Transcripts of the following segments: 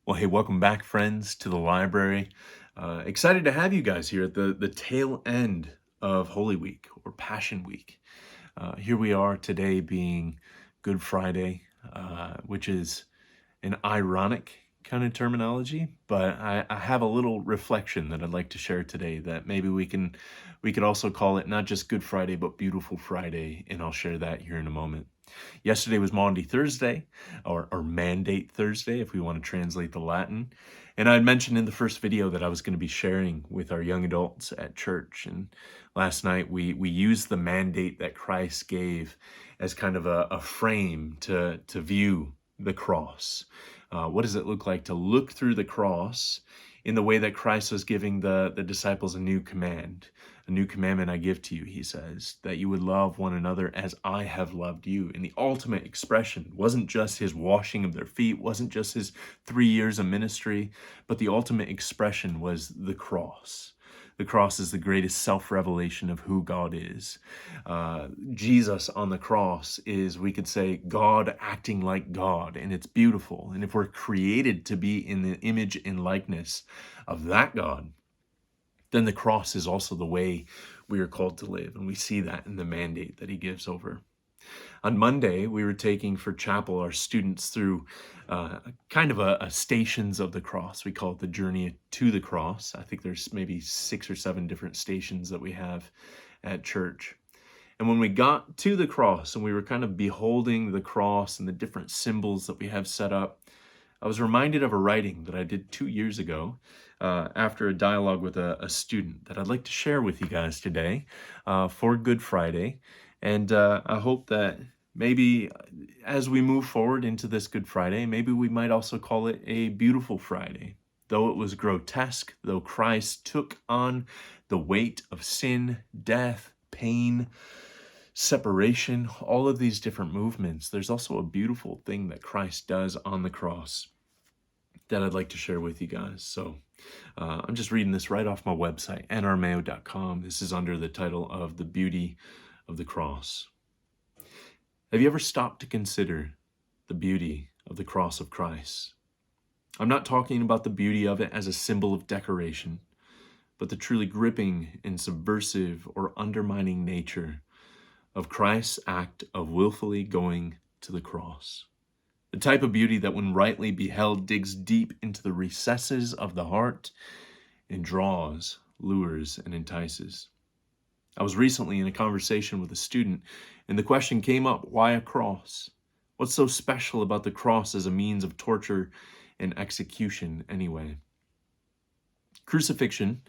Well, hey, welcome back, friends, to the library. Excited to have you guys here at the tail end of Holy Week or Passion Week. Here we are today being Good Friday, which is an ironic kind of terminology, but I have a little reflection that I'd like to share today that maybe we could also call it not just Good Friday, but Beautiful Friday, and I'll share that here in a moment. Yesterday was Maundy Thursday, or Mandate Thursday, if we want to translate the Latin. And I had mentioned in the first video that I was going to be sharing with our young adults at church. And last night we used the mandate that Christ gave as kind of a frame to view the cross. What does it look like to look through the cross in the way that Christ was giving the disciples a new command? A new commandment I give to you, he says, that you would love one another as I have loved you. And the ultimate expression wasn't just his washing of their feet, wasn't just his 3 years of ministry, but the ultimate expression was the cross. The cross is the greatest self-revelation of who God is. Jesus on the cross is, we could say, God acting like God, and it's beautiful. And if we're created to be in the image and likeness of that God, then the cross is also the way we are called to live. And we see that in the mandate that he gives over. On Monday, we were taking for chapel our students through kind of a stations of the cross. We call it the journey to the cross. I think there's maybe 6 or 7 different stations that we have at church. And when we got to the cross and we were kind of beholding the cross and the different symbols that we have set up, I was reminded of a writing that I did 2 years ago after a dialogue with a student that I'd like to share with you guys today for Good Friday. And I hope that maybe as we move forward into this Good Friday, maybe we might also call it a Beautiful Friday. Though it was grotesque, though Christ took on the weight of sin, death, pain, separation, all of these different movements, there's also a beautiful thing that Christ does on the cross that I'd like to share with you guys. So I'm just reading this right off my website, nrmayo.com. This is under the title of The Beauty of the Cross. Have you ever stopped to consider the beauty of the cross of Christ? I'm not talking about the beauty of it as a symbol of decoration, but the truly gripping and subversive or undermining nature of Christ's act of willfully going to the cross. The type of beauty that, when rightly beheld, digs deep into the recesses of the heart and draws, lures, and entices. I was recently in a conversation with a student, and the question came up, why a cross? What's so special about the cross as a means of torture and execution anyway? Crucifixion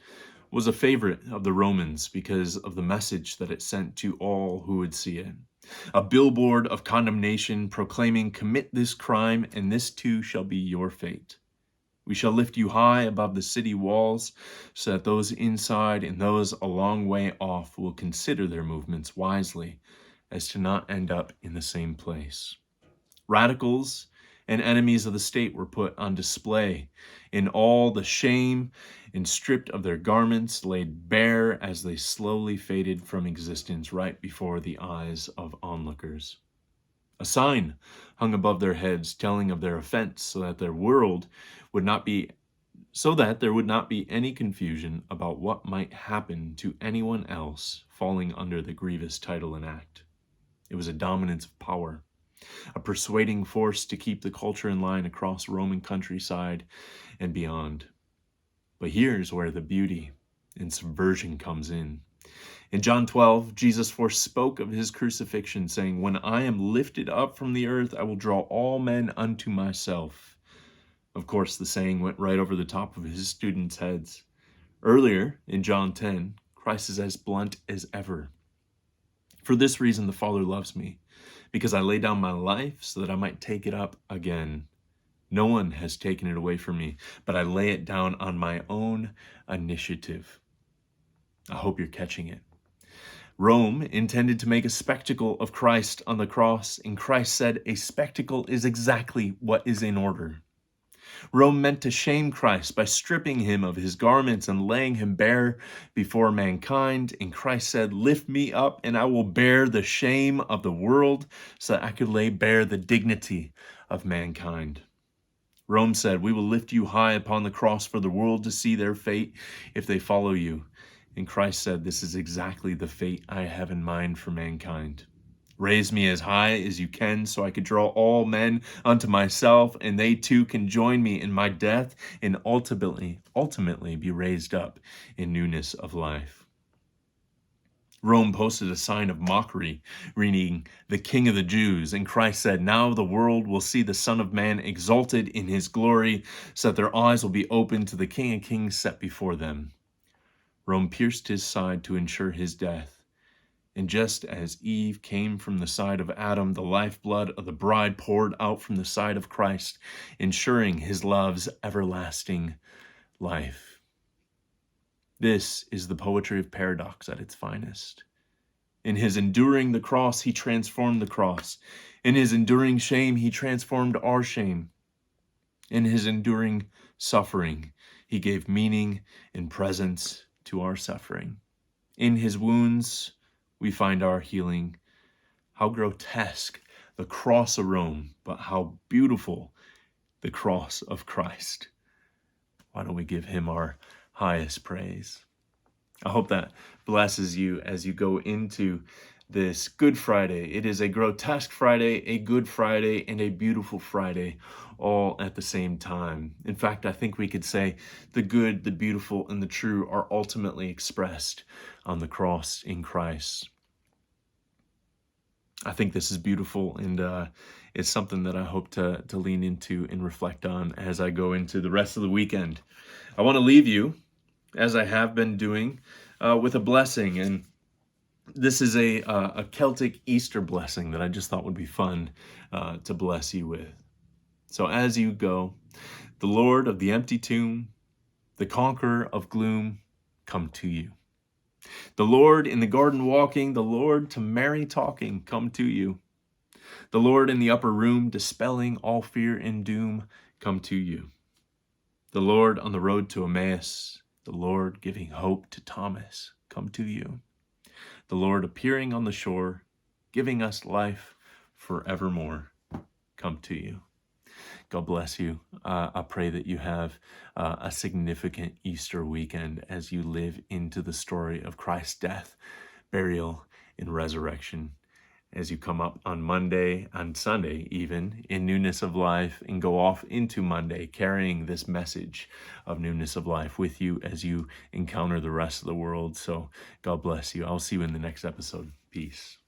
was a favorite of the Romans because of the message that it sent to all who would see it. A billboard of condemnation proclaiming, commit this crime and this too shall be your fate. We shall lift you high above the city walls so that those inside and those a long way off will consider their movements wisely as to not end up in the same place. Radicals and enemies of the state were put on display in all the shame and stripped of their garments, laid bare as they slowly faded from existence right before the eyes of onlookers. A sign hung above their heads telling of their offense so that there would not be any confusion about what might happen to anyone else falling under the grievous title and act. It was a dominance of power, a persuading force to keep the culture in line across Roman countryside and beyond. But here's where the beauty and subversion comes in. In John 12, Jesus forspoke of his crucifixion, saying, when I am lifted up from the earth, I will draw all men unto myself. Of course, the saying went right over the top of his students' heads. Earlier, in John 10, Christ is as blunt as ever. For this reason, the Father loves me, because I lay down my life so that I might take it up again. No one has taken it away from me, but I lay it down on my own initiative. I hope you're catching it. Rome intended to make a spectacle of Christ on the cross, and Christ said a spectacle is exactly what is in order. Rome meant to shame Christ by stripping him of his garments and laying him bare before mankind, and Christ said, lift me up and I will bear the shame of the world so that I could lay bare the dignity of mankind. Rome said, "We will lift you high upon the cross for the world to see their fate if they follow you." And Christ said, "This is exactly the fate I have in mind for mankind. Raise me as high as you can so I could draw all men unto myself, and they too can join me in my death and ultimately be raised up in newness of life." Rome posted a sign of mockery reading, "The King of the Jews," and Christ said, "Now the world will see the Son of Man exalted in his glory, so that their eyes will be opened to the King of Kings set before them." Rome pierced his side to ensure his death. And just as Eve came from the side of Adam, the lifeblood of the bride poured out from the side of Christ, ensuring his love's everlasting life. This is the poetry of paradox at its finest. In his enduring the cross, he transformed the cross. In his enduring shame, he transformed our shame. In his enduring suffering, he gave meaning and presence to our suffering. In his wounds, we find our healing. How grotesque the cross of Rome, but how beautiful the cross of Christ. Why don't we give him our highest praise? I hope that blesses you as you go into this Good Friday. It is a grotesque Friday, a Good Friday, and a beautiful Friday all at the same time. In fact, I think we could say the good, the beautiful, and the true are ultimately expressed on the cross in Christ. I think this is beautiful, and it's something that I hope to lean into and reflect on as I go into the rest of the weekend. I want to leave you, as I have been doing, with a blessing, and this is a Celtic Easter blessing that I just thought would be fun to bless you with. So as you go, the Lord of the empty tomb, the conqueror of gloom, come to you. The Lord in the garden walking, the Lord to Mary talking, come to you. The Lord in the upper room, dispelling all fear and doom, come to you. The Lord on the road to Emmaus, the Lord giving hope to Thomas, come to you. The Lord appearing on the shore, giving us life forevermore, come to you. God bless you. I pray that you have a significant Easter weekend as you live into the story of Christ's death, burial, and resurrection. As you come up on Monday, on Sunday even, in newness of life, and go off into Monday carrying this message of newness of life with you as you encounter the rest of the world. So God bless you. I'll see you in the next episode. Peace.